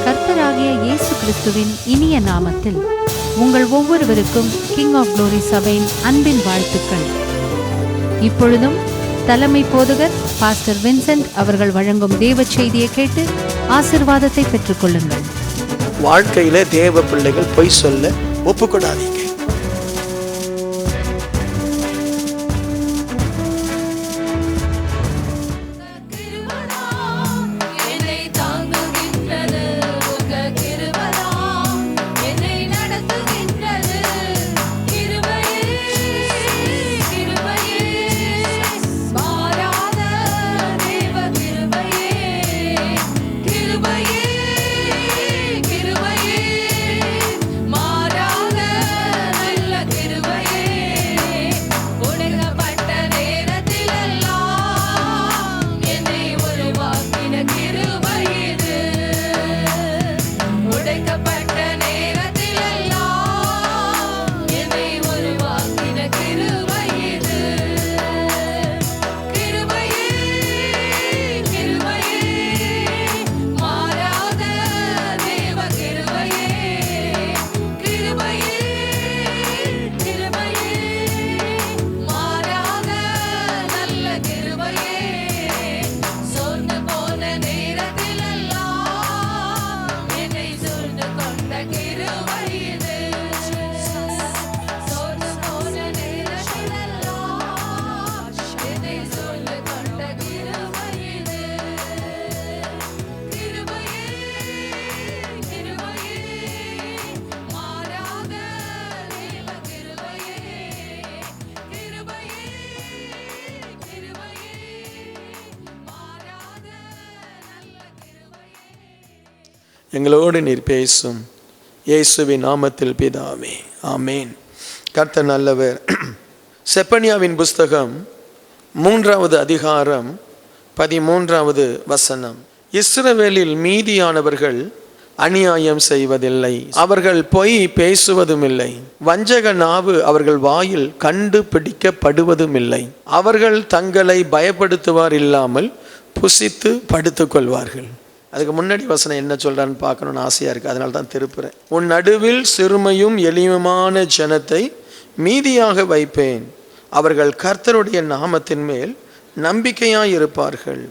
கர்த்தராகிய இயேசு கிறிஸ்துவின் இனிய நாமத்தில் உங்கள் ஒவ்வொருவருக்கும் கிங் ஆஃப் குளோரி சபையின் அன்பின் வாழ்த்துக்கள். இப்பொழுதும் தலைமை போதகர் பாஸ்டர் வின்சென்ட் அவர்கள் வழங்கும் தேவ செய்தியை கேட்டு ஆசீர்வாதத்தை பெற்றுக்கொள்ளுங்கள். வாழ்க்கையில தேவ பிள்ளைகள் பொய் சொல்ல ஒப்புக்கொடாதீங்க. எங்களோடு நீர் பேசும் இயேசுவின் நாமத்தில் பிதாவே, ஆமேன். கர்த்தர் நல்லவர். செப்பனியாவின் புஸ்தகம் 3வது அதிகாரம் 13வது வசனம். இஸ்ரவேலில் மீதியானவர்கள் அநியாயம் செய்வதில்லை, அவர்கள் பொய் பேசுவதுமில்லை, வஞ்சக நாவு அவர்கள் வாயில் கண்டுபிடிக்கப்படுவதும் இல்லை, அவர்கள் தங்களை பயப்படுத்துவார் இல்லாமல் புசித்து படுத்துக் கொள்வார்கள். அதுக்கு முன்னாடி வசனம் என்ன சொல்றான்னு பார்க்கணும்னு ஆசையா இருக்கு, அதனால தான் திருப்புறேன். உன் நடுவில் சிறுமையும் எளிமையுமான ஜனத்தை மீதியாக வைப்பேன், அவர்கள் கர்த்தருடைய நாமத்தின் மேல் நம்பிக்கையாய் இருப்பார்கள்.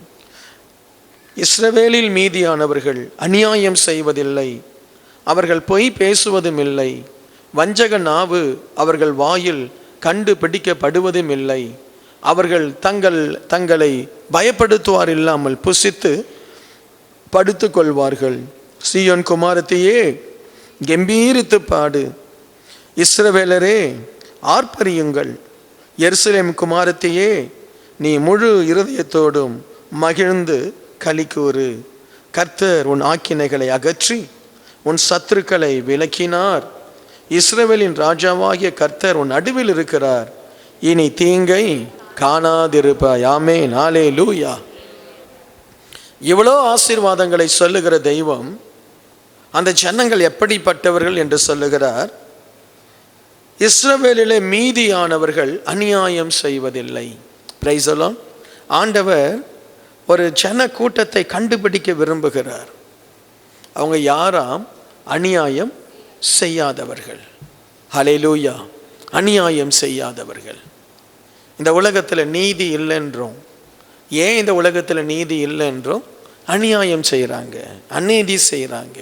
இஸ்ரவேலில் மீதியானவர்கள் அநியாயம் செய்வதில்லை, அவர்கள் பொய் பேசுவதும் இல்லை, வஞ்சக நாவு அவர்கள் வாயில் கண்டுபிடிக்கப்படுவதும் இல்லை, அவர்கள் தங்களை பயப்படுத்துவார் இல்லாமல் புசித்து படுத்து கொள்வார்கள். சீயோன் குமாரத்தியே கம்பீரித்து பாடு, இஸ்ரவேலரே ஆர்ப்பரியுங்கள், எருசலேம் குமாரத்தியே நீ முழு இருதயத்தோடும் மகிழ்ந்து களிக்கூறு. கர்த்தர் உன் ஆக்கினைகளை அகற்றி உன் சத்துருக்களை விலக்கினார். இஸ்ரவேலின் ராஜாவாகிய கர்த்தர் உன் நடுவில் இருக்கிறார், இனி தீங்கை காணாதிருப்பாய். ஆமென், ஹல்லேலூயா. இவ்வளோ ஆசீர்வாதங்களை சொல்லுகிற தெய்வம் அந்த ஜனங்கள் எப்படிப்பட்டவர்கள் என்று சொல்லுகிறார். இஸ்ரவேலிலே மீதியானவர்கள் அநியாயம் செய்வதில்லை. Price the Lord. ஆண்டவர் ஒரு ஜன கூட்டத்தை கண்டுபிடிக்க விரும்புகிறார். அவங்க யாராம்? அநியாயம் செய்யாதவர்கள். ஹல்லேலூயா. அநியாயம் செய்யாதவர்கள். இந்த உலகத்தில் நீதி இல்லைன்றோம். ஏன் இந்த உலகத்தில் நீதி இல்லைன்றோம்? அநியாயம் செய்கிறாங்க, அநீதி செய்கிறாங்க.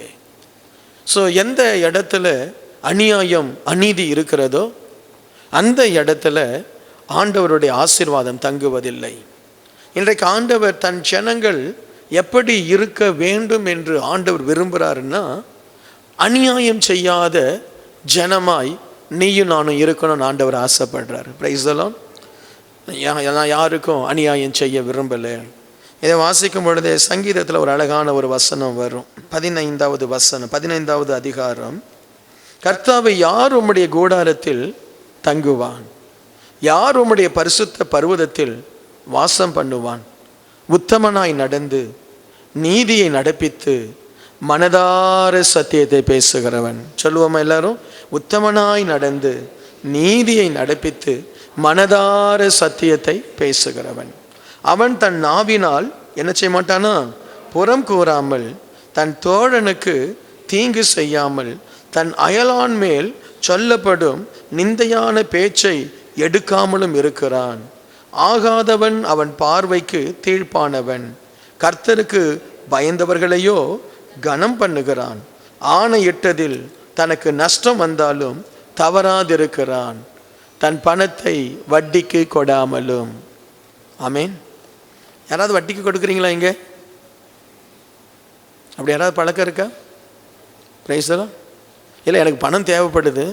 ஸோ எந்த இடத்துல அநியாயம் அநீதி இருக்கிறதோ அந்த இடத்துல ஆண்டவருடைய ஆசீர்வாதம் தங்குவதில்லை. இன்றைக்கு ஆண்டவர் தன் ஜனங்கள் எப்படி இருக்க வேண்டும் என்று ஆண்டவர் விரும்புகிறாருன்னா, அநியாயம் செய்யாத ஜனமாய் நீயும் நானும் இருக்கணும்னு ஆண்டவர் ஆசைப்படுறாரு. Praise the lord. நான் யாருக்கும் அநியாயம் செய்ய விரும்பலை. இதை வாசிக்கும் பொழுதே சங்கீதத்தில் ஒரு அழகான ஒரு வசனம் வரும். 15வது வசனம், 15வது அதிகாரம். கர்த்தாவை யார் உம்முடைய கூடாரத்தில் தங்குவான்? யார் உம்முடைய பரிசுத்த பர்வதத்தில் வாசம் பண்ணுவான்? உத்தமனாய் நடந்து நீதியை நடப்பித்து மனதார சத்தியத்தை பேசுகிறவன். சொல்லுவோமா எல்லாரும்? உத்தமனாய் நடந்து நீதியை நடப்பித்து மனதார சத்தியத்தை பேசுகிறவன். அவன் தன் நாவினால் என்ன செய்ய மாட்டானா? புறம் கூறாமல், தன் தோழனுக்கு தீங்கு செய்யாமல், தன் அயலான் மேல் சொல்லப்படும் நிந்தையான பேச்சை எடுக்காமலும் இருக்கிறான். ஆகாதவன் அவன் பார்வைக்கு தீழ்ப்பானவன். கர்த்தருக்கு பயந்தவர்களையோ கனம் பண்ணுகிறான். ஆணையிட்டதில் தனக்கு நஷ்டம் வந்தாலும் தவறாதிருக்கிறான். தன் பணத்தை வட்டிக்கு கொடாமலும். ஆமேன். யாராவது வட்டிக்கு கொடுக்குறீங்களா இங்கே? அப்படி யாராவது பழக்கம் இருக்கா? பிரைஸ் எல்லாம் இல்லை, எனக்கு பணம் தேவைப்படுது.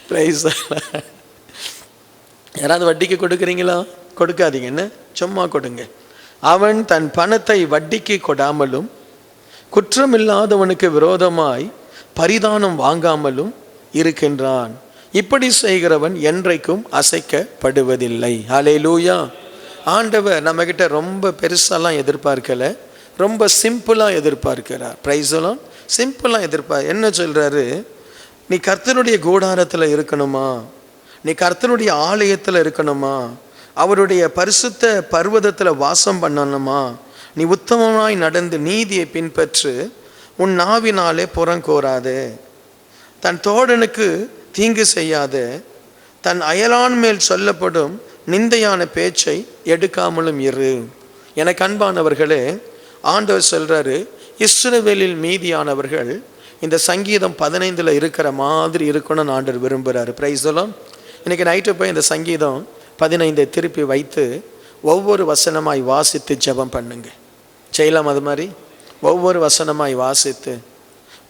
பிரைஸ் யாராவது வட்டிக்கு கொடுக்குறீங்களா? கொடுக்காதீங்க, என்ன சும்மா கொடுங்க. அவன் தன் பணத்தை வட்டிக்கு கொடாமலும் குற்றமில்லாதவனுக்கு விரோதமாய் பரிதானம் வாங்காமலும் இருக்கின்றான். இப்படி செய்கிறவன் என்றைக்கும் அசைக்கப்படுவதில்லை. ஹல்லேலூயா. ஆண்டவர் நம்மக்கிட்ட ரொம்ப பெருசாலாம் எதிர்பார்க்கல, ரொம்ப சிம்பிளாக எதிர்பார்க்கிறார். பிரைஸ் எல்லாம் சிம்பிளாக எதிர்பார்க்க. என்ன சொல்கிறாரு? நீ கர்த்தருடைய கூடாரத்தில் இருக்கணுமா? நீ கர்த்தருடைய ஆலயத்தில் இருக்கணுமா? அவருடைய பரிசுத்த பர்வதத்தில் வாசம் பண்ணணுமா? நீ உத்தமமாய் நடந்து நீதியை பின்பற்று. உன் நாவினாலே புறங்கோராதே. தன் தோழனுக்கு தீங்கு செய்யாதே. தன் அயலான் மேல் சொல்லப்படும் நிந்தையான பேச்சை எடுக்காமலும் இரு. எனக்கு அன்பானவர்களே, ஆண்டவர் சொல்றாரு, இஸ்ரவேலில் மீதியானவர்கள் இந்த சங்கீதம் 15 இருக்கிற மாதிரி இருக்கணும்னு ஆண்டவர் விரும்புகிறாரு. பிரைஸ் எல்லாம். இன்னைக்கு நைட்டு போய் இந்த சங்கீதம் 15 திருப்பி வைத்து ஒவ்வொரு வசனமாய் வாசித்து ஜெபம் பண்ணுங்க. செய்யலாம் அது மாதிரி. ஒவ்வொரு வசனமாய் வாசித்து,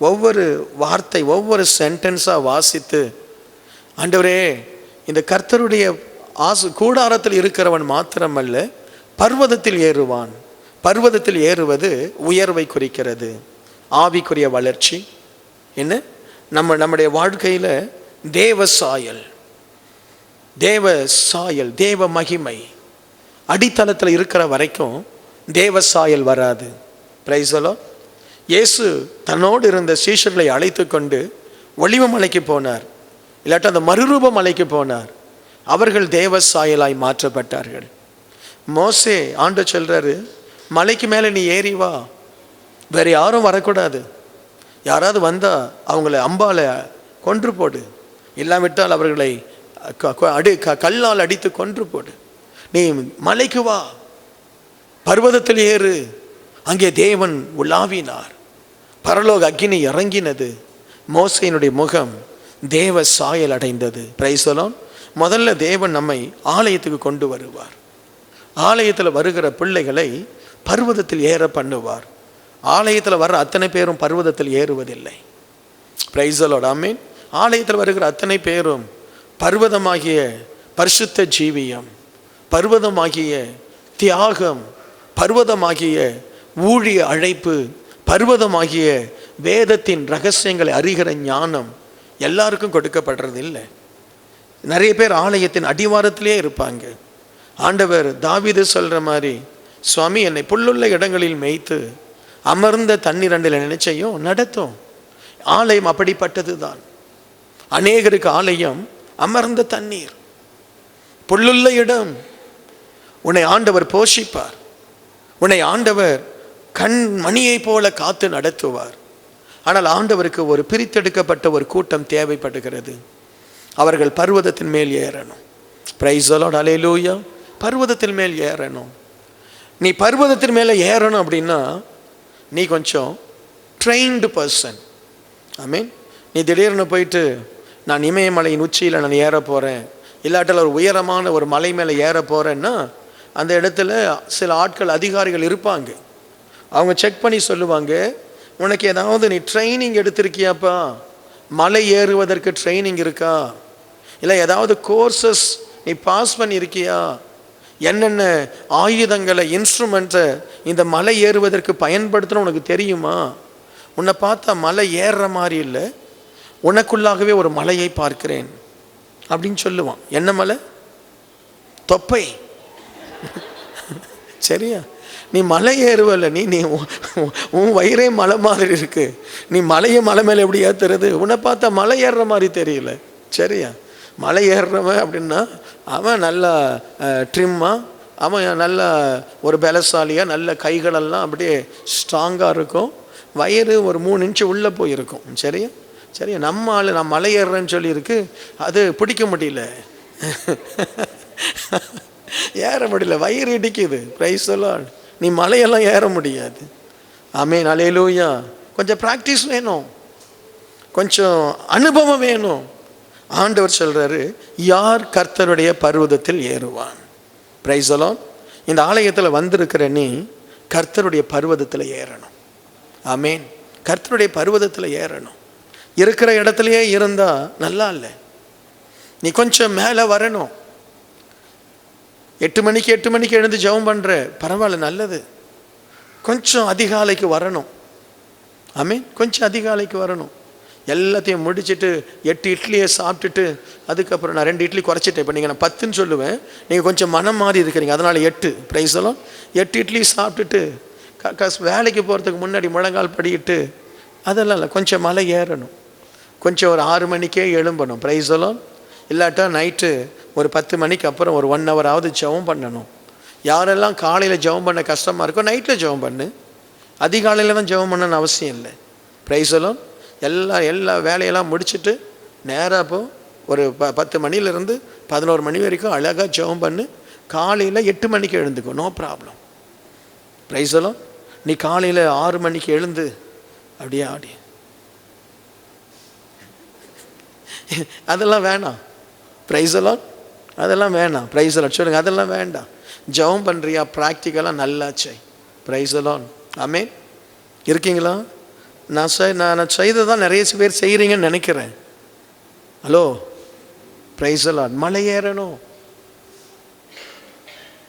ஒவ்வொரு வார்த்தை, ஒவ்வொரு சென்டென்ஸாக வாசித்து, ஆண்டவரே, இந்த கர்த்தருடைய கூடாரத்தில் இருக்கிறவன் மாத்திரமல்ல, பர்வதத்தில் ஏறுவான். பர்வதத்தில் ஏறுவது உயர்வை குறிக்கிறது, ஆவிக்குரிய வளர்ச்சி. என்ன? நம்முடைய வாழ்க்கையில் தேவ சாயல், தேவ சாயல், தேவ மகிமை அடித்தளத்தில் இருக்கிற வரைக்கும் தேவ சாயல் வராது. Price the Lord. இயேசு தன்னோடு இருந்த சீஷர்களை அழைத்து கொண்டு ஒலிவ மலைக்கு போனார், இல்லாட்ட அந்த மறுரூப மலைக்கு போனார். அவர்கள் தேவ சாயலாய் மாற்றப்பட்டார்கள். மோசே ஆண்டவர் சொல்றாரு, மலைக்கு மேலே நீ ஏறி வா, வேற யாரும் வரக்கூடாது. யாராவது வந்தா அவங்கள அம்பால கொன்று போடு, இல்லாவிட்டால் அவர்களை கல்லால் அடித்து கொன்று போடு. நீ மலைக்கு வா, பர்வதத்தில் ஏறு. அங்கே தேவன் உலாவினார், பரலோக அக்கினி இறங்கினது, மோசேயினுடைய முகம் தேவ சாயல் அடைந்தது. Price the Lord. முதல்ல தேவன் நம்மை ஆலயத்துக்கு கொண்டு வருவார். ஆலயத்தில் வருகிற பிள்ளைகளை பர்வதத்தில் ஏற பண்ணுவார். ஆலயத்தில் வர்ற அத்தனை பேரும் பர்வதத்தில் ஏறுவதில்லை. Price the Lord. ஆமென். ஆலயத்தில் வருகிற அத்தனை பேரும் பர்வதமாகிய பரிசுத்த ஜீவியம், பர்வதமாகிய தியாகம், பர்வதமாகிய ஊழிய அழைப்பு, பர்வதமாகிய வேதத்தின் ரகசியங்களை அறிகிற ஞானம் எல்லாருக்கும் கொடுக்கப்படுறது இல்லை. நிறைய பேர் ஆலயத்தின் அடிவாரத்திலே இருப்பாங்க. ஆண்டவர் தாவீது சொல்ற மாதிரி, சுவாமி என்னை புல்லுள்ள இடங்களில் மேய்த்து அமர்ந்த தண்ணீரண்டில் நினைச்சையும் நடத்தும். ஆலயம் அப்படிப்பட்டது தான். அநேகருக்கு ஆலயம் அமர்ந்த தண்ணீர், புல்லுள்ள இடம். உன்னை ஆண்டவர் போஷிப்பார், உன்னை ஆண்டவர் கண் மணியை போல காத்து நடத்துவார். ஆனால் ஆண்டவருக்கு ஒரு பிரித்தெடுக்கப்பட்ட ஒரு கூட்டம் தேவைப்படுகிறது. அவர்கள் பர்வதத்தின் மேல் ஏறணும். Price the lord. ஹல்லேலூயா. பர்வதத்தின் மேல் ஏறணும். நீ பர்வதத்தின் மேலே ஏறணும் அப்படின்னா நீ கொஞ்சம் ட்ரெயின்டு பர்சன். ஐ மீன், நீ திடீர்னு போயிட்டு நான் இமயமலையின் உச்சியில் நான் ஏற போகிறேன், இல்லாட்டில் ஒரு உயரமான ஒரு மலை மேலே ஏற போகிறேன்னா அந்த இடத்துல சில ஆட்கள், அதிகாரிகள் இருப்பாங்க. அவங்க செக் பண்ணி சொல்லுவாங்க, உனக்கு ஏதாவது நீ ட்ரைனிங் எடுத்திருக்கியாப்பா? மலை ஏறுவதற்கு ட்ரைனிங் இருக்கா? இல்லை ஏதாவது கோர்சஸ் நீ பாஸ் பண்ணியிருக்கியா? என்னென்ன ஆயுதங்களை, இன்ஸ்ட்ருமெண்ட்டை இந்த மலை ஏறுவதற்கு பயன்படுத்தணும் உனக்கு தெரியுமா? உன்னை பார்த்தா மலை ஏறுற மாதிரி இல்லை, உனக்குள்ளாகவே ஒரு மலையை பார்க்கிறேன் அப்படின்னு சொல்லுவான். என்ன மலை? தொப்பை. சரியா? நீ மலை ஏறுவல்ல, நீ நீ உன் வயிறே மலை மாதிரி இருக்கு. நீ மலையை மலை மேலே எப்படி ஏற்றுறது? உன்னை பார்த்தா மலை ஏறுற மாதிரி தெரியல. சரியா? மலை ஏறுறவன் அப்படின்னா அவன் நல்லா ட்ரிம்மாக, அவன் நல்ல ஒரு பலசாலியாக, நல்ல கைகளெல்லாம் அப்படியே ஸ்ட்ராங்காக இருக்கும், வயிறு ஒரு 3 இன்ச்சு உள்ளே போயிருக்கும். சரியா சரியா நம்ம ஆள் நான் மலை ஏறுறேன்னு சொல்லியிருக்கு, அது பிடிக்க முடியல, ஏற முடியல, வயிறு இடிக்குது. Praise the lord. நீ மலையெல்லாம் ஏற முடியாது. ஆமென், அல்லேலூயா. கொஞ்சம் ப்ராக்டிஸ் வேணும், கொஞ்சம் அனுபவம் வேணும். ஆண்டவர் சொல்றாரு, யார் கர்த்தருடைய பர்வதத்தில் ஏறுவான்? Price the Lord. இந்த ஆலயத்தில் வந்திருக்கிற நீ கர்த்தருடைய பர்வதத்தில் ஏறணும். ஆமென். கர்த்தருடைய பர்வதத்தில் ஏறணும். இருக்கிற இடத்துலையே இருந்தா நல்லா இல்லை, நீ கொஞ்சம் மேலே வரணும். 8 மணிக்கு எழுந்து ஜெபம் பண்ணுற, பரவாயில்ல, நல்லது. கொஞ்சம் அதிகாலைக்கு வரணும். ஆமென். கொஞ்சம் அதிகாலைக்கு வரணும். எல்லாத்தையும் முடிச்சுட்டு 8 இட்லியை சாப்பிட்டுட்டு, அதுக்கப்புறம் நான் 2 இட்லி குறைச்சிட்டேன். இப்போ நீங்கள் நான் 10ன்னு சொல்லுவேன், நீங்கள் கொஞ்சம் மனம் மாறி இருக்கிறீங்க, அதனால் 8. பிரைஸ் எல்லாம் 8 இட்லி சாப்பிட்டுட்டு வேலைக்கு போகிறதுக்கு முன்னாடி முழங்கால் படிக்கிட்டு, அதெல்லாம் இல்லை, கொஞ்சம் மலை ஏறணும். கொஞ்சம் ஒரு 6 மணிக்கே எழும்பணும். பிரைஸ் எல்லாம். இல்லாட்டா நைட்டு ஒரு 10 மணிக்கு அப்புறம் ஒரு 1 ஹவராவது ஜெபம் பண்ணணும். யாரெல்லாம் காலையில் ஜெபம் பண்ண கஷ்டமாக இருக்கோ நைட்டில் ஜெபம் பண்ணு. அதிகாலையில் தான் ஜெபம் பண்ணணும்னு அவசியம் இல்லை. பிரைஸ் எல்லாம். எல்லா வேலையெல்லாம் முடிச்சுட்டு நேராக போ, ஒரு 10 மணிலேருந்து 11 மணி வரைக்கும் அழகாக ஜெபம் பண்ணு. காலையில் 8 மணிக்கு எழுந்துக்கோ, நோ ப்ராப்ளம். பிரைஸ் எல்லாம். நீ காலையில் 6 மணிக்கு எழுந்து அப்படியே ஆடி, அதெல்லாம் வேணாம். பிரைஸ் எல்லாம். அதெல்லாம் வேணாம். பிரைஸ் எல்லாம் சொல்லுங்கள், அதெல்லாம் வேண்டாம். ஜெபம் பண்ணுறியா, ப்ராக்டிக்கலாக நல்லாச்சே. பிரைஸ் எல்லாம். ஆமென். இருக்கீங்களா? நான் செய்ததான் நிறைய பேர் செய்கிறீங்கன்னு நினைக்கிறேன். ஹலோ, பிரைஸ் எல்லாம். மலை ஏறணும்.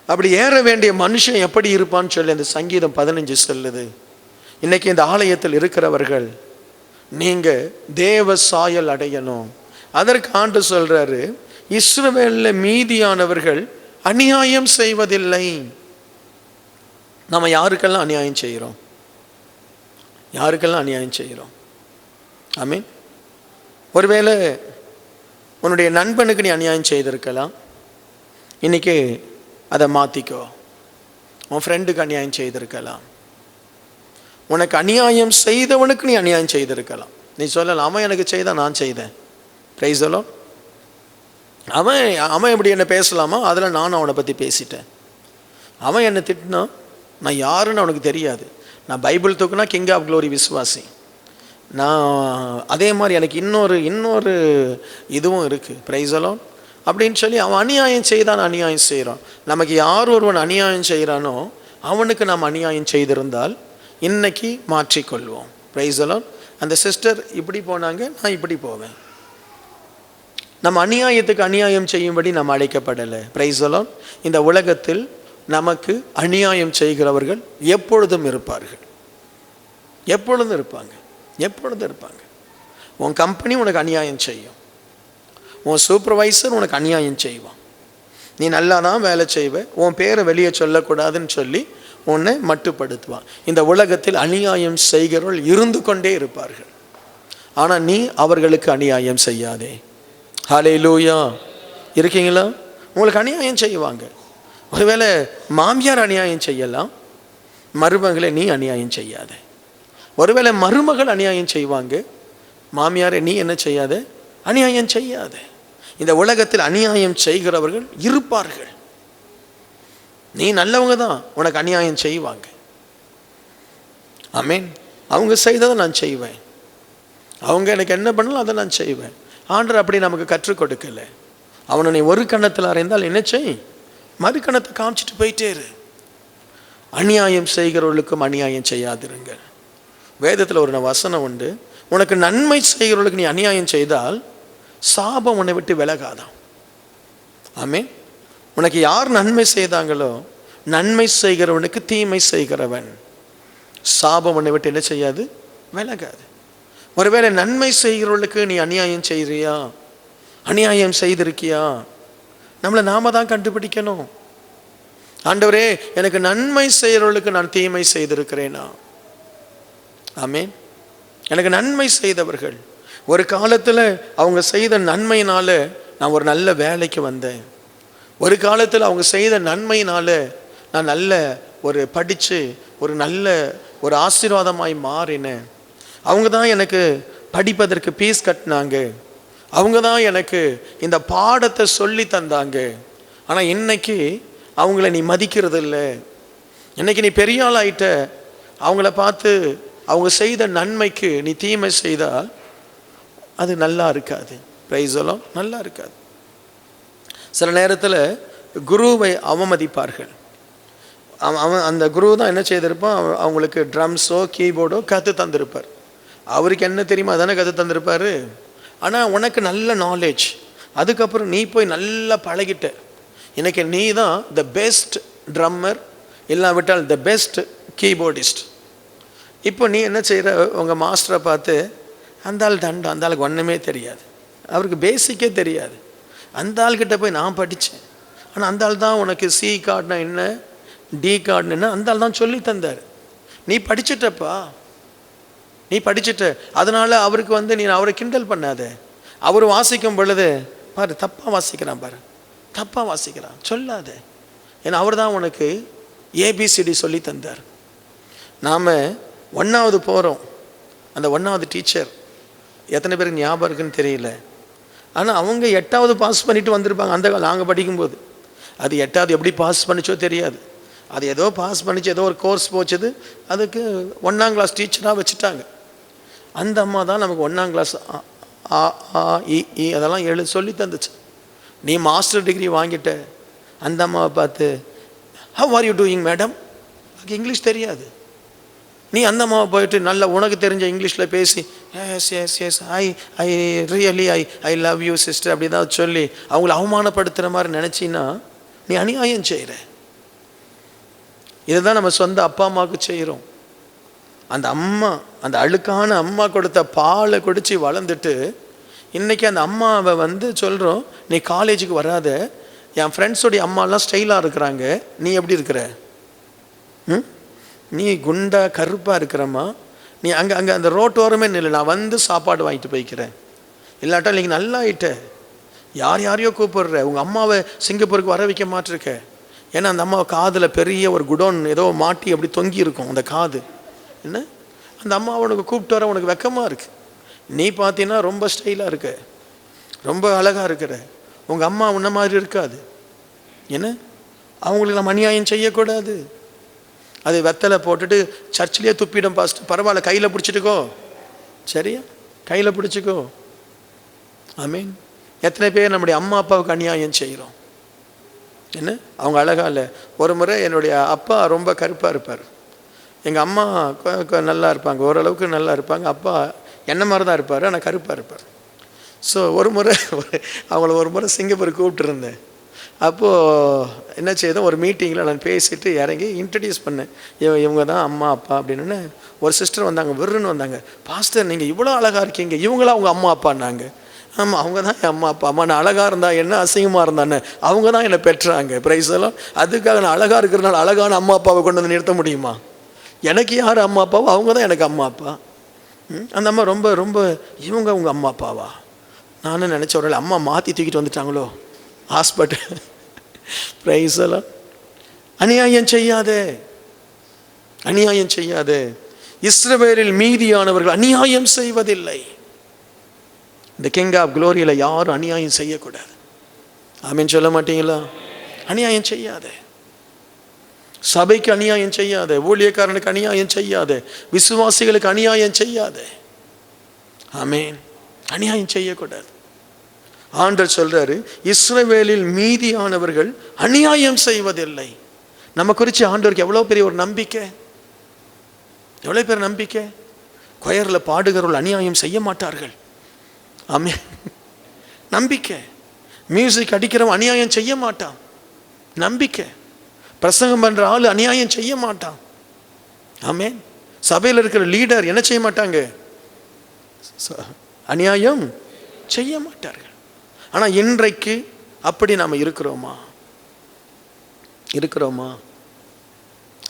அப்படி ஏற வேண்டிய மனுஷன் எப்படி இருப்பான்னு சொல்லி அந்த சங்கீதம் 15 சொல்லுது. இன்னைக்கு இந்த ஆலயத்தில் இருக்கிறவர்கள், நீங்கள் தேவ சாயல் அடையணும். அதற்கு ஆண்டு சொல்றாரு, இஸ்ரவேலில் மீதியானவர்கள் அநியாயம் செய்வதில்லை. நம்ம யாருக்கெல்லாம் அநியாயம் செய்கிறோம்? யாருக்கெல்லாம் அநியாயம் செய்கிறோம்? ஆமீன். ஒருவேளை உன்னுடைய நண்பனுக்கு நீ அநியாயம் செய்திருக்கலாம், இன்னைக்கு அதை மாற்றிக்கோ. உன் ஃப்ரெண்டுக்கு அநியாயம் செய்திருக்கலாம், உனக்கு அநியாயம் செய்தவனுக்கு நீ அநியாயம் செய்திருக்கலாம். நீ சொல்லலாம், அவன் எனக்கு செய்தான், நான் செய்தேன். பிரைஸ் எல்லாம். அவன் எப்படி என்னை பேசலாமா, அதில் நானும் அவனை பற்றி பேசிட்டேன். அவன் என்னை திட்டினா, நான் யாருன்னு அவனுக்கு தெரியாது. நான் பைபிள் தூக்குனா கிங் ஆஃப் க்ளோரி விசுவாசி. நான் அதே மாதிரி எனக்கு இன்னொரு இதுவும் இருக்குது. பிரைஸ் எல்லாம். அப்படின்னு சொல்லி அவன் அநியாயம் செய்தான், அநியாயம் செய்கிறான். நமக்கு யார் ஒருவன் அநியாயம் செய்கிறானோ அவனுக்கு நாம் அநியாயம் செய்திருந்தால் இன்னைக்கு மாற்றிக்கொள்வோம். பிரைஸ் எல்லாம். அந்த சிஸ்டர் இப்படி போனாங்க, நான் இப்படி போவேன். நம்ம அநியாயத்துக்கு அநியாயம் செய்யும்படி நாம் அழைக்கப்படலை. பிரைஸ் எல்லாம். இந்த உலகத்தில் நமக்கு அநியாயம் செய்கிறவர்கள் எப்பொழுதும் இருப்பார்கள். எப்பொழுதும் இருப்பாங்க. எப்பொழுதும் இருப்பாங்க. உன் கம்பெனி உனக்கு அநியாயம் செய்யும், உன் சூப்பர்வைசர் உனக்கு அநியாயம் செய்வான். நீ நல்லா தான் வேலை செய்வ, உன் பேரை வெளியே சொல்லக்கூடாதுன்னு சொல்லி உன்னை மட்டுப்படுத்துவான். இந்த உலகத்தில் அநியாயம் செய்கிறவர்கள் இருந்து கொண்டே இருப்பார்கள். ஆனால் நீ அவர்களுக்கு அநியாயம் செய்யாதே. ஹல்லேலூயா. இருக்கீங்களா? உங்களுக்கு அநியாயம் செய்வாங்க. ஒருவேளை மாமியார் அநியாயம் செய்யலாம், மருமகளை நீ அநியாயம் செய்யாத. ஒருவேளை மருமகள் அநியாயம் செய்வாங்க, மாமியாரை நீ என்ன செய்யாத, அநியாயம் செய்யாத. இந்த உலகத்தில் அநியாயம் செய்கிறவர்கள் இருப்பார்கள். நீ நல்லவங்க தான், உனக்கு அநியாயம் செய்வாங்க. ஆமீன். அவங்க செய்ததை நான் செய்வேன், அவங்க எனக்கு என்ன பண்ணலாம் அதை நான் செய்வேன். ஆண்டவர் அப்படி நமக்கு கற்றுக் கொடுக்கல. அவனை நீ ஒரு கண்ணத்தில் அறைந்தால் என்ன செய், மறு கண்ணத்தை காமிச்சிட்டு போயிட்டே இரு. அநியாயம் செய்கிறவர்களுக்கும் அநியாயம் செய்யாதிருங்கள். வேதத்தில் ஒரு வசனம் உண்டு, உனக்கு நன்மை செய்கிறவர்களுக்கு நீ அநியாயம் செய்தால் சாபம் உன்னை விட்டு விலகாதான். ஆமீன். உனக்கு யார் நன்மை செய்தாங்களோ, நன்மை செய்கிறவனுக்கு தீமை செய்கிறவன் சாபம் உன்னை விட்டு என்ன செய்யாது, விலகாது. ஒருவேளை நன்மை செய்கிறவர்களுக்கு நீ அநியாயம் செய்கிறியா, அநியாயம் செய்திருக்கியா, நம்மளை நாம தான் கண்டுபிடிக்கணும். ஆண்டவரே, எனக்கு நன்மை செய்கிறவர்களுக்கு நான் தீமை செய்திருக்கிறேனா? ஆமீன். எனக்கு நன்மை செய்தவர்கள் ஒரு காலத்தில் அவங்க செய்த நன்மையினால நான் ஒரு நல்ல வேலைக்கு வந்தேன். ஒரு காலத்தில் அவங்க செய்த நன்மையினால நான் நல்ல ஒரு படித்து ஒரு நல்ல ஒரு ஆசீர்வாதமாய் மாறினேன். அவங்க தான் எனக்கு படிப்பதற்கு ஃபீஸ் கட்டினாங்க. அவங்க தான் எனக்கு இந்த பாடத்தை சொல்லி தந்தாங்க. ஆனால் இன்னைக்கு அவங்கள நீ மதிக்கிறது இல்லை. இன்னைக்கு நீ பெரிய ஆள் ஆயிட்ட. அவங்கள பார்த்து அவங்க செய்த நன்மைக்கு நீ தீமை செய்தால் அது நல்லா இருக்காது. பிரைஸ் எல்லாம் நல்லா இருக்காது. சில நேரத்தில் குருவை அவமதிப்பார்கள். அவன் அந்த குரு தான் என்ன செய்திருப்பான், அவங்களுக்கு ட்ரம்ஸோ கீபோர்டோ கற்று தந்திருப்பார். அவருக்கு என்ன தெரியுமா அதானே கற்று தந்திருப்பார். ஆனால் உனக்கு நல்ல நாலேஜ், அதுக்கப்புறம் நீ போய் நல்லா பழகிட்ட. இன்னைக்கு நீ தான் த பெஸ்ட் ட்ரம்மர், இல்லாவிட்டால் த பெஸ்ட் கீபோர்டிஸ்ட். இப்போ நீ என்ன செய்கிற, உங்கள் மாஸ்டரை பார்த்து அந்த ஆள் தண்டை, அந்த ஆளுக்கு ஒன்றுமே தெரியாது, அவருக்கு பேசிக்கே தெரியாது. அந்த ஆள்கிட்ட போய் நான் படித்தேன், ஆனால் அந்த ஆள் தான் உனக்கு சி கார்டுனா என்ன, டி கார்டுன்னு என்ன அந்த ஆள் தான் சொல்லி தந்தார். நீ படிச்சுட்டப்பா, நீ படிச்சுட்ட. அதனால் அவருக்கு நீ அவரை கிண்டல் பண்ணாத. அவர் வாசிக்கும் பொழுது பாரு தப்பாக வாசிக்கிறான், பாரு தப்பாக வாசிக்கிறான் சொல்லாத. ஏன்னா அவர் தான் உனக்கு ஏபிசிடி சொல்லி தந்தார். நாம் 1வது போகிறோம், அந்த 1வது டீச்சர் எத்தனை பேருக்கு ஞாபகம் இருக்குன்னு தெரியல. ஆனால் அவங்க 8வது பாஸ் பண்ணிட்டு வந்திருப்பாங்க. அந்த நாங்கள் படிக்கும்போது அது 8வது எப்படி பாஸ் பண்ணிச்சோ தெரியாது. அது ஏதோ பாஸ் பண்ணிச்சு, ஏதோ ஒரு கோர்ஸ் போச்சது, அதுக்கு 1ஆம் கிளாஸ் டீச்சராக வச்சுட்டாங்க. அந்த அம்மா தான் நமக்கு 1ஆம் கிளாஸ் ஆ ஆ இ அதெல்லாம் சொல்லி தந்துச்சு. நீ மாஸ்டர் டிகிரி வாங்கிட்ட. அந்த அம்மாவை பார்த்து how are you doing madam, அதுக்கு இங்கிலீஷ் தெரியாது. நீ அந்த அம்மாவை போயிட்டு நல்ல உனக்கு தெரிஞ்ச இங்கிலீஷில் பேசி yes yes yes I really I love you sister அப்படி தான் சொல்லி அவங்கள அவமானப்படுத்துகிற மாதிரி நினச்சின்னா நீ அநியாயம் செய்கிற. இதுதான் நம்ம சொந்த அப்பா அம்மாவுக்கு செய்கிறோம். அந்த அம்மா, அந்த அழுக்கான அம்மா கொடுத்த பாலை குடித்து வளர்ந்துட்டு இன்றைக்கி அந்த அம்மாவை சொல்கிறோம் நீ காலேஜுக்கு வராத, என் ஃப்ரெண்ட்ஸோடைய அம்மாலாம் ஸ்டைலாக இருக்கிறாங்க, நீ எப்படி இருக்கிற, நீ குண்டா கருப்பாக இருக்கிறம்மா, நீ அங்கே அந்த ரோட்டோரமே நில்லு, நான் சாப்பாடு வாங்கிட்டு போய்க்கிறேன். இல்லாட்டா நீங்கள் நல்லா ஆயிட்ட, யார் யாரையோ கூப்பிடுற, உங்கள் அம்மாவை சிங்கப்பூருக்கு வர வைக்க மாட்டிருக்க. ஏன்னா அந்த அம்மாவை காதில் பெரிய ஒரு குடோன் ஏதோ மாட்டி அப்படி தொங்கி இருக்கும் அந்த காது. என்ன அந்த அம்மா உனக்கு கூப்பிட்டு வர உனக்கு வெக்கமாக இருக்குது. நீ பார்த்தீங்கன்னா ரொம்ப ஸ்டைலாக இருக்க, ரொம்ப அழகாக இருக்கிற. உங்கள் அம்மா உன்ன மாதிரி இருக்காது. என்ன அவங்களுக்கு நம்ம அநியாயம் செய்யக்கூடாது. அது வெத்தலை போட்டுட்டு சர்ச்சிலேயே துப்பிடும் பாஸ்ட், பரவாயில்ல கையில் பிடிச்சிட்டுக்கோ, சரியா கையில் பிடிச்சிக்கோ. ஆமீன். எத்தனை பேர் நம்முடைய அம்மா அப்பாவுக்கு அநியாயம் செய்கிறோம். என்ன அவங்க அழகா இல்லை. ஒரு முறை என்னுடைய அப்பா ரொம்ப கருப்பாக இருப்பார், எங்கள் அம்மா நல்லா இருப்பாங்க, ஓரளவுக்கு நல்லா இருப்பாங்க. அப்பா என்ன மாதிரி தான் இருப்பார், ஆனால் கருப்பாக இருப்பார். ஸோ ஒரு முறை சிங்கப்பூருக்கு கூப்பிட்டுருந்தேன். அப்போது என்ன செய்தோம், ஒரு மீட்டிங்கில் நான் பேசிட்டு இறங்கி இன்ட்ரடியூஸ் பண்ணேன், இவங்க தான் அம்மா அப்பா அப்படின்னு. ஒரு சிஸ்டர் வந்தாங்க, விருன்னு வந்தாங்க, பாஸ்டர் நீங்கள் இவ்வளோ அழகாக இருக்கீங்க, இவங்களாம் அவங்க அம்மா அப்பான்னாங்க. ஆமாம் அவங்க தான் என் அம்மா அப்பா. அம்மா நான் அழகாக இருந்தா என்ன, அசிங்கமாக இருந்தானே, அவங்க தான் என்னை பெற்றாங்க. ப்ரைஸ் எல்லாம். அதுக்காக நான் அழகாக இருக்கிறனால அழகான அம்மா அப்பாவை கொண்டு வந்து நிறுத்த முடியுமா? எனக்கு யார் அம்மா அப்பாவோ அவங்க தான் எனக்கு அம்மா அப்பா. அந்த அம்மா ரொம்ப ரொம்ப இவங்க உங்கள் அம்மா அப்பாவா? நானும் நினச்ச ஒரு அம்மா மாற்றி தூக்கிட்டு வந்துட்டாங்களோ ஹாஸ்பிட்டல். ப்ரைஸ் எல்லாம். அநியாயம் செய்யாதே, அநியாயம் செய்யாதே. இஸ்ரவேலில் மீதியானவர்கள் அநியாயம் செய்வதில்லை. இந்த கிங் ஆஃப் குளோரியில் யாரும் அநியாயம் செய்யக்கூடாது. ஆமீன் சொல்ல மாட்டீங்களா? அநியாயம் செய்யாதே, சபைக்கு அநியாயம் செய்யாதே, ஊழியக்காரனுக்கு அநியாயம் செய்யாதே, விசுவாசிகளுக்கு அநியாயம் செய்யாதே. ஆமீன். அநியாயம் செய்யக்கூடாது. ஆண்டவர் சொல்றாரு இஸ்ரவேலில் மீதியானவர்கள் அநியாயம் செய்வதில்லை. நம்ம குறித்து ஆண்டவருக்கு எவ்வளோ பெரிய ஒரு நம்பிக்கை, எவ்வளோ பெரிய நம்பிக்கை. கொயரில் பாடுகிறவர்கள் அநியாயம் செய்ய மாட்டார்கள். ஆமீன். நம்பிக்கை. மியூசிக் அடிக்கிறவன் அநியாயம் செய்ய மாட்டான், நம்பிக்கை. பிரசங்கம் பண்ற ஆள் அநியாயம் செய்ய மாட்டான். ஆமீன். சபையில் இருக்கிற லீடர் என்ன செய்ய மாட்டாங்க, அநியாயம் செய்ய மாட்டார்கள். ஆனால் இன்றைக்கு அப்படி நாம் இருக்கிறோமா? இருக்கிறோமா?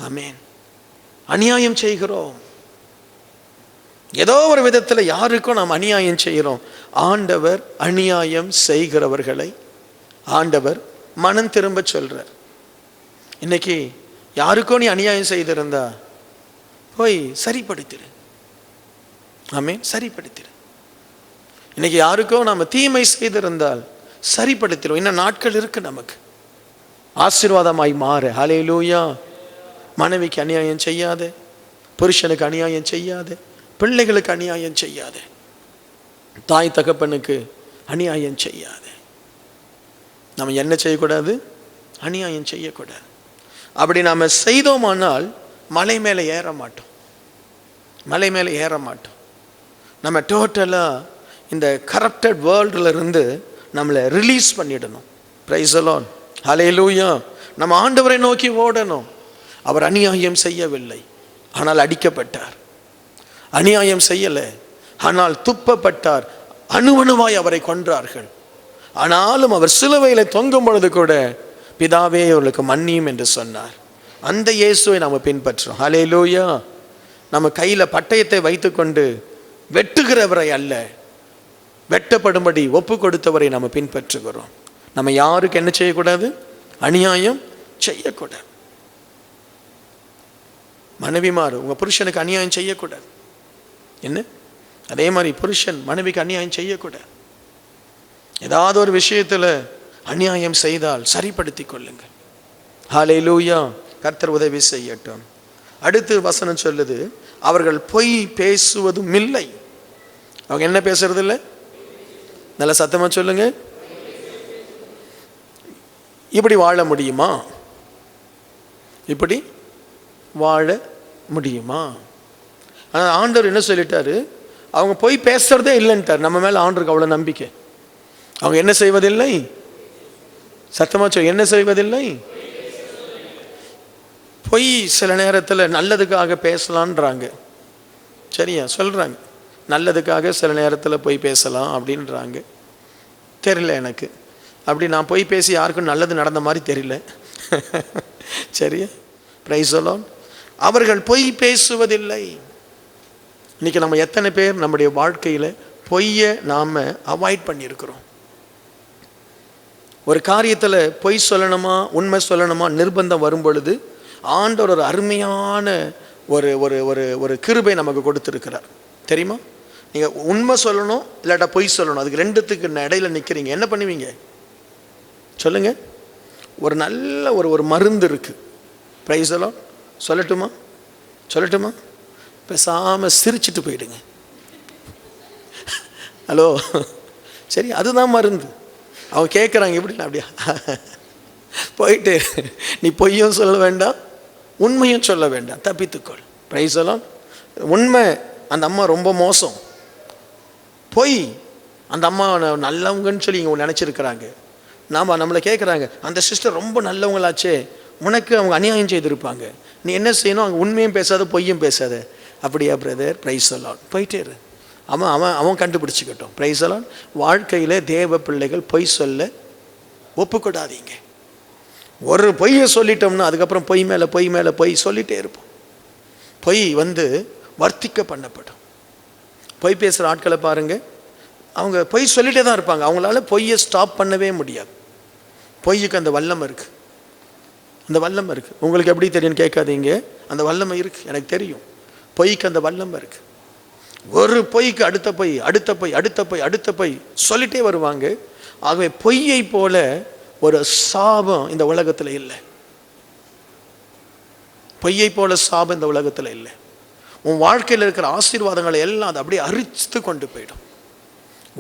ஆமீன். அநியாயம் செய்கிறோம். ஏதோ ஒரு விதத்தில் யாருக்கும் நாம் அநியாயம் செய்கிறோம். ஆண்டவர் அநியாயம் செய்கிறவர்களை ஆண்டவர் மனம் திரும்ப சொல்றார். இன்னைக்கு யாருக்கோ நீ அநியாயம் செய்திருந்தா போய் சரிப்படுத்திடு. ஆமென், சரிப்படுத்திடு. இன்னைக்கு யாருக்கோ நாம தீமை செய்திருந்தால் சரிப்படுத்திடும். இன்னும் நாட்கள் இருக்கு நமக்கு ஆசீர்வாதமாய் மாற. ஹல்லேலூயா. மனைவிக்கு அநியாயம் செய்யாதே, புருஷனுக்கு அநியாயம் செய்யாதே, பிள்ளைகளுக்கு அநியாயம் செய்யாதே, தாய் தகப்பனுக்கு அநியாயம் செய்யாதே. நம்ம என்ன செய்யக்கூடாது? அநியாயம் செய்யக்கூடாது. அப்படி நாம் செய்தோமானால் மலை மேலே ஏற மாட்டோம். மலை மேலே ஏற மாட்டோம். நம்ம டோட்டலாக இந்த கரப்டட் வேர்ல்டில் இருந்து நம்மளை ரிலீஸ் பண்ணிடணும். Praise the lord. ஹல்லேலூயா. நம்ம ஆண்டவரை நோக்கி ஓடணும். அவர் அநியாயம் செய்யவில்லை, ஆனால் அடிக்கப்பட்டார். அநியாயம் செய்யலை, ஆனால் துப்பப்பட்டார். அணுவணுவாய் அவரை கொன்றார்கள். ஆனாலும் அவர் சிலுவையில் தொங்கும் பொழுது கூட பிதாவே அவர்களுக்கு மன்னியும் என்று சொன்னார். அந்த இயேசுவை நாம் பின்பற்றோம். ஹல்லேலூயா. நம்ம கையில் பட்டயத்தை வைத்துக்கொண்டு வெட்டுகிறவரை அல்ல, வெட்டப்படும்படி ஒப்பு கொடுத்தவரை நம்ம பின்பற்றுகிறோம். நம்ம யாருக்கு என்ன செய்யக்கூடாது? அநியாயம் செய்யக்கூடாது. மனைவிமார் உங்க புருஷனுக்கு அநியாயம் செய்யக்கூடாது. என்ன? அதே மாதிரி புருஷன் மனைவிக்கு அநியாயம் செய்யக்கூடாது. ஏதாவது ஒரு விஷயத்துல அநியாயம் செய்தால் சரிப்படுத்தி கொள்ளுங்கள். ஹல்லேலூயா. கர்த்தர் உதவி செய்யட்டும். அடுத்து வசனம் சொல்லுது, அவர்கள் பொய் பேசுவதும் இல்லை. அவங்க என்ன பேசுறது இல்லை? நல்ல சத்தமா சொல்லுங்க. இப்படி வாழ முடியுமா? இப்படி வாழ முடியுமா? ஆனால் ஆண்டவர் என்ன சொல்லிட்டாரு? அவங்க பொய் பேசுறதே இல்லைன்ட்டார். நம்ம மேல ஆண்டவருக்கு அவ்வளோ நம்பிக்கை. அவங்க என்ன செய்வதில்லை? சத்தமா சொல். என்ன செய்வதில்லை? பொய் சில நேரத்தில் நல்லதுக்காக பேசலான்றாங்க. சரியா சொல்றாங்க, நல்லதுக்காக சில நேரத்தில் பொய் பேசலாம் அப்படின்றாங்க. தெரியல எனக்கு, அப்படி நான் பொய் பேசி யாருக்கும் நல்லது நடந்த மாதிரி தெரியல. சரியா? Price the Lord. அவர்கள் பொய் பேசுவதில்லை. இன்னைக்கு நம்ம எத்தனை பேர் நம்முடைய வாழ்க்கையில் பொய்யை நாம் அவாய்ட் பண்ணியிருக்கிறோம்? ஒரு காரியத்தில் பொய் சொல்லணுமா உண்மை சொல்லணுமா நிர்பந்தம் வரும் பொழுது ஆண்டவர் ஒரு அருமையான ஒரு ஒரு ஒரு ஒரு கிருபை நமக்கு கொடுத்துருக்கிறார். தெரியுமா? நீங்கள் உண்மை சொல்லணும் இல்லாட்டா பொய் சொல்லணும், அதுக்கு ரெண்டுத்துக்கு இடையில நிற்கிறீங்க, என்ன பண்ணுவீங்க சொல்லுங்க? ஒரு நல்ல ஒரு ஒரு மருந்து இருக்கு. Price the Lord. சொல்லட்டுமா? சொல்லட்டுமா? பேசாமல் சிரிச்சிட்டு போயிடுங்க. ஹலோ, சரி, அதுதான் மருந்து. அவங்க கேட்குறாங்க எப்படின்னா, அப்படியா போயிட்டு நீ பொய்யும் சொல்ல வேண்டாம் உண்மையும் சொல்ல வேண்டாம், தப்பித்துக்கொள். Price the Lord. உண்மை அந்த அம்மா ரொம்ப மோசம், பொய் அந்த அம்மா நல்லவங்கன்னு சொல்லி இங்கே நினச்சிருக்கிறாங்க. நம்மளை கேட்குறாங்க, அந்த சிஸ்டர் ரொம்ப நல்லவங்களாச்சே, உனக்கு அவங்க அநியாயம் செய்திருப்பாங்க, நீ என்ன செய்யணும்? அவங்க உண்மையும் பேசாத பொய்யும் பேசாத. அப்படியா பிரதர்? Price the Lord. போயிட்டே இரு. அவன் கண்டுபிடிச்சிக்கட்டும். Price the Lord. வாழ்க்கையில் தேவ பிள்ளைகள் பொய் சொல்ல ஒப்புக்கூடாதீங்க. ஒரு பொய்யை சொல்லிட்டோம்னா அதுக்கப்புறம் பொய் மேலே பொய் மேலே பொய் சொல்லிகிட்டே இருப்போம். பொய் வர்த்திக்க பண்ணப்படும். பொய் பேசுகிற ஆட்களை பாருங்கள், அவங்க பொய் சொல்லிகிட்டே தான் இருப்பாங்க. அவங்களால பொய்யை ஸ்டாப் பண்ணவே முடியாது. பொய்யுக்கு அந்த வல்லமை இருக்குது. அந்த வல்லமை இருக்குது. உங்களுக்கு எப்படி தெரியும்னு கேட்காதீங்க, அந்த வல்லமை இருக்குது. எனக்கு தெரியும், பொய்க்கு அந்த வல்லமை இருக்குது. ஒரு பொய்க்கு அடுத்த பொய் அடுத்த பொய் அடுத்த பொய் அடுத்த பொய் சொல்லிட்டே வருவாங்க. ஆகவே பொய்யை போல ஒரு சாபம் இந்த உலகத்தில் இல்லை. பொய்யை போல சாபம் இந்த உலகத்தில் இல்லை. உன் வாழ்க்கையில் இருக்கிற ஆசீர்வாதங்களை எல்லாம் அதை அப்படியே அரித்து கொண்டு போயிடும்.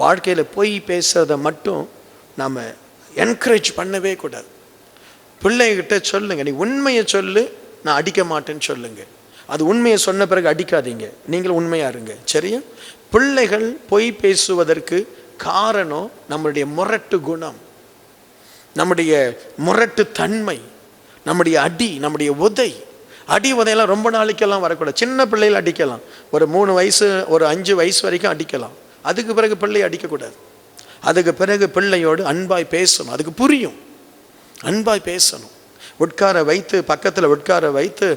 வாழ்க்கையில் பொய் பேசுறதை மட்டும் நாம் என்கரேஜ் பண்ணவே கூடாது. பிள்ளைகிட்ட சொல்லுங்க, நீ உண்மையை சொல்லு, நான் அடிக்க மாட்டேன்னு சொல்லுங்க. அது உண்மையை சொன்ன பிறகு அடிக்காதீங்க, நீங்களும் உண்மையா இருங்க. சரியா? பிள்ளைகள் பொய் பேசுவதற்கு காரணம் நம்முடைய முரட்டு குணம், நம்முடைய முரட்டு தன்மை, நம்முடைய அடி, நம்முடைய உதை. அடி உதையெல்லாம் ரொம்ப நாளைக்கெல்லாம் வரக்கூடாது. சின்ன பிள்ளைகள் அடிக்கலாம், ஒரு 3 வயசு ஒரு 5 வயசு வரைக்கும் அடிக்கலாம். அதுக்கு பிறகு பிள்ளை அடிக்கக்கூடாது. அதுக்கு பிறகு பிள்ளையோடு அன்பாய் பேசணும். அதுக்கு புரியும், அன்பாய் பேசணும். உட்கார வைத்து, பக்கத்தில் உட்கார வைத்து,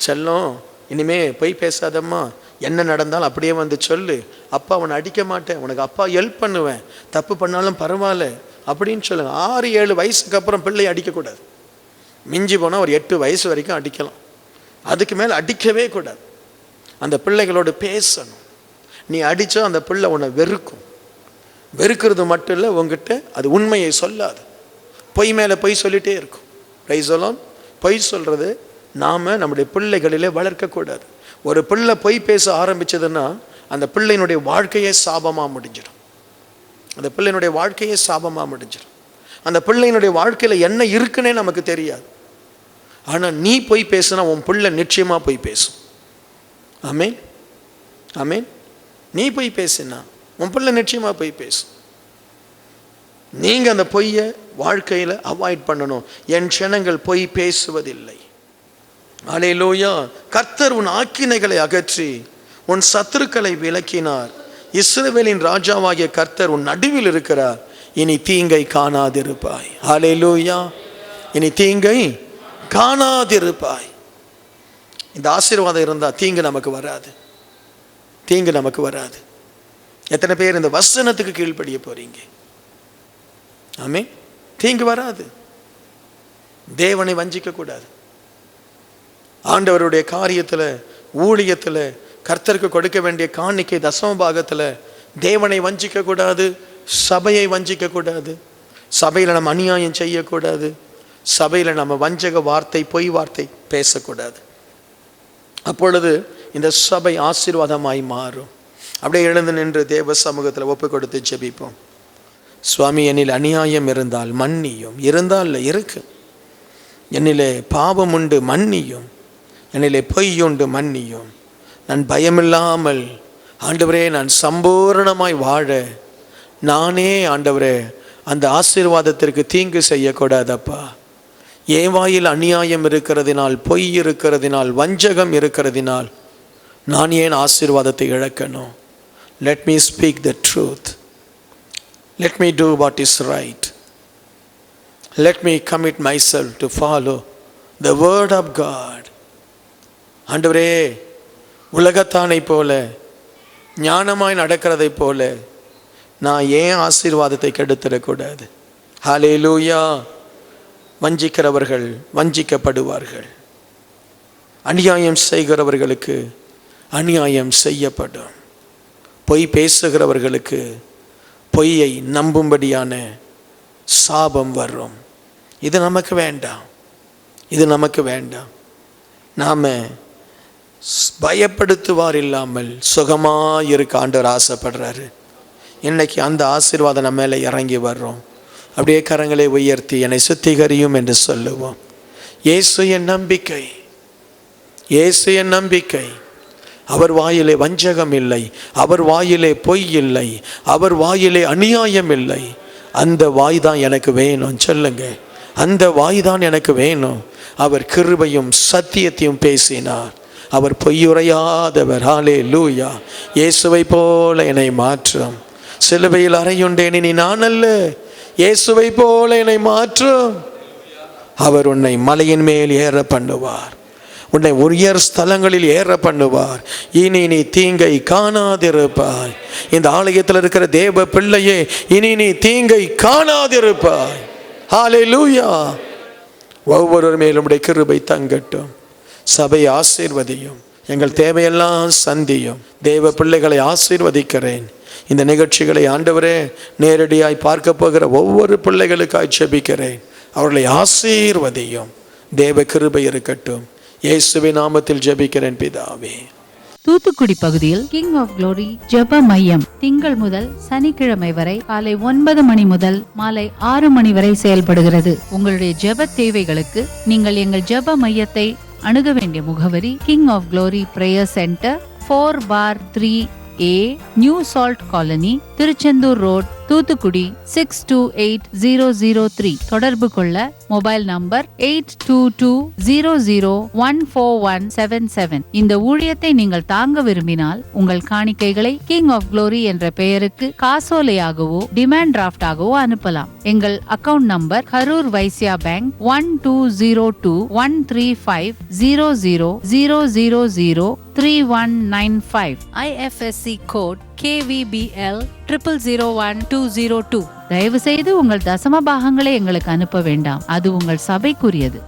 செல்லம் இனிமே பொய் பேசாதம்மா, என்ன நடந்தாலும் அப்படியே வந்து சொல்லு, அப்பா அவனை அடிக்க மாட்டேன், உனக்கு அப்பா ஹெல்ப் பண்ணுவேன், தப்பு பண்ணாலும் பரவாயில்ல அப்படின்னு சொல்லுங்க. 6-7 வயசுக்கு அப்புறம் பிள்ளையை அடிக்கக்கூடாது. மிஞ்சி போனால் ஒரு 8 வயசு வரைக்கும் அடிக்கலாம், அதுக்கு மேலே அடிக்கவே கூடாது. அந்த பிள்ளைகளோடு பேசணும். நீ அடித்தா அந்த பிள்ளை உன்னை வெறுக்கும். வெறுக்கிறது மட்டும் இல்லை, உங்ககிட்ட அது உண்மையை சொல்லாது, பொய் மேலே பொய் சொல்லிகிட்டே இருக்கும். Price the Lord. பொய் சொல்கிறது நாம் நம்முடைய பிள்ளைகளிலே வளர்க்கக்கூடாது. ஒரு பிள்ளை பொய் பேச ஆரம்பிச்சதுன்னா அந்த பிள்ளையினுடைய வாழ்க்கையே சாபமாக முடிஞ்சிடும். அந்த பிள்ளையினுடைய வாழ்க்கையே சாபமாக முடிஞ்சிடும். அந்த பிள்ளையினுடைய வாழ்க்கையில் என்ன இருக்குன்னே நமக்கு தெரியாது. ஆனால் நீ பொய் பேசுனா உன் பிள்ளை நிச்சயமாக பொய் பேசும். ஆமேன், ஆமேன். நீ பொய் பேசினா உன் பிள்ளை நிச்சயமாக பொய் பேசும். நீங்கள் அந்த பொய்யை வாழ்க்கையில் அவாய்ட் பண்ணணும். என் ஜனங்கள் பொய் பேசுவதில்லை. அல்லேலூயா. கர்த்தர் உன் ஆக்கினைகளை அகற்றி உன் சத்துருக்களை விலக்கினார். இஸ்ரவேலின் ராஜாவாகிய கர்த்தர் உன் நடுவில் இருக்கிறார். இனி தீங்கை காணாதிருப்பாய். அல்லேலூயா. இனி தீங்கை காணாதிருப்பாய். இந்த ஆசீர்வாதம் இருந்தால் தீங்கு நமக்கு வராது. தீங்கு நமக்கு வராது. எத்தனை பேர் இந்த வசனத்துக்கு கீழ்ப்படிய போறீங்க? ஆமே. தீங்கு வராது. தேவனை வஞ்சிக்க கூடாது. ஆண்டவருடைய காரியத்தில், ஊழியத்தில், கர்த்தருக்கு கொடுக்க வேண்டிய காணிக்கை தசம பாகத்தில் தேவனை வஞ்சிக்க கூடாது, சபையை வஞ்சிக்க கூடாது, சபையில் நம்ம அநியாயம் செய்யக்கூடாது, சபையில் நம்ம வஞ்சக வார்த்தை, பொய் வார்த்தை பேசக்கூடாது. அப்பொழுது இந்த சபை ஆசீர்வாதமாய் மாறும். அப்படியே எழுந்து நின்று தேவ சமூகத்தில் ஒப்பு கொடுத்து ஜெபிப்போம். சுவாமி, என்னில் அநியாயம் இருந்தால் மன்னியும். இருந்தால் இருக்கு. என்னிலே பாவம் உண்டு மன்னியும். என்னிலே பொய்யுண்டு மன்னியும். நான் பயமில்லாமல் ஆண்டவரே நான் சம்பூர்ணமாய் வாழ நானே ஆண்டவரே அந்த ஆசீர்வாதத்திற்கு தீங்கு செய்யக்கூடாதப்பா. என் வாயில் அநியாயம் இருக்கிறதினால், பொய் இருக்கிறதினால், வஞ்சகம் இருக்கிறதினால் நான் ஏன் ஆசீர்வாதத்தை இழக்கணும்? Let me speak the truth. Let me do what is right. Let me commit myself to follow the word of God. ஆண்டவரே, உலகத்தானை போல ஞானமாய் நடக்கிறதை போல நான் ஏன் ஆசீர்வாதத்தை கெடுத்துடக்கூடாது? ஹல்லேலூயா. வஞ்சிக்கிறவர்கள் வஞ்சிக்கப்படுவார்கள். அநியாயம் செய்கிறவர்களுக்கு அநியாயம் செய்யப்படும். பொய் பேசுகிறவர்களுக்கு பொய்யை நம்பும்படியான சாபம் வரும். இது நமக்கு வேண்டாம். இது நமக்கு வேண்டாம். நாம் பயப்படுத்துவார் இல்லாமல் சுகமாக இருக்க ஆண்டவர் ஆசைப்படுறாரு. இன்னைக்கு அந்த ஆசீர்வாதம் நம்ம மேலே இறங்கி வர்றோம். அப்படியே கரங்களை உயர்த்தி என்னை சுத்திகரியும் என்று சொல்லுவோம். இயேசு என் நம்பிக்கை, இயேசு என் நம்பிக்கை. அவர் வாயிலே வஞ்சகம் இல்லை, அவர் வாயிலே பொய் இல்லை, அவர் வாயிலே அநியாயம் இல்லை. அந்த வாய் தான் எனக்கு வேணும். சொல்லுங்க, அந்த வாய் தான் எனக்கு வேணும். அவர் கிருபையும் சத்தியத்தையும் பேசினார். அவர் பொய்யுரையாதவர். ஹல்லேலூயா. இயேசுவை போல என்னை மாற்றும். சிலுவையில் அறையுண்டேன், இனி நான் அல்ல, இயேசுவை போல என்னை மாற்றும். அவர் உன்னை மலையின் மேல் ஏற பண்ணுவார், உன்னை உயர் ஸ்தலங்களில் ஏற பண்ணுவார். இனி நீ தீங்கை காணாதிருப்பாய். இந்த ஆலயத்தில் இருக்கிற தேவ பிள்ளையே, இனி நீ தீங்கை காணாதிருப்பாய். ஹல்லேலூயா. ஒவ்வொரு மேலும் உடைய கிருபை தங்கட்டும். சபை ஆசீர்வதியும், எங்கள் தேவையெல்லாம் சந்தியும். தேவ பிள்ளைகளை ஆசீர்வதிக்கிறேன். இந்த நிகழ்ச்சிகளை ஆண்டவரே நேரடியாய் பார்க்க போகிற ஒவ்வொரு பிள்ளைகளுக்காய் ஜெபிக்கிறேன். அவர்களை ஆசீர்வதியும். தேவ கிருபை இருக்கட்டும். இயேசுவின் நாமத்தில் ஜெபிக்கிறேன் பிதாவே. தூத்துக்குடி பகுதியில் கிங் ஆஃப் குளோரி ஜெப மையம் திங்கள் முதல் சனிக்கிழமை வரை காலை 9 மணி முதல் மாலை 6 மணி வரை செயல்படுகிறது. உங்களுடைய ஜெப தேவைகளுக்கு நீங்கள் எங்கள் ஜெப மையத்தை அணுக வேண்டிய முகவரி king of glory prayer centre, 4/3A new salt colony, Tiruchendur road, Thoothukudi 628003. தொடர்பு கொள்ள மொபைல் நம்பர் 8220014177. இந்த ஊழியத்தை நீங்கள் தாங்க விரும்பினால் உங்கள் காணிக்கைகளை கிங் ஆஃப் குளோரி என்ற பெயருக்கு காசோலையாகவோ டிமாண்ட் டிராஃப்டாகவோ அனுப்பலாம். எங்கள் account number Karur Vysya bank 1202135000003195. IFSC code KVBL 00010202. தயவு செய்து உங்கள் தசம பாகங்களை எங்களுக்கு அனுப்ப வேண்டாம். அது உங்கள் சபைக்குரியது.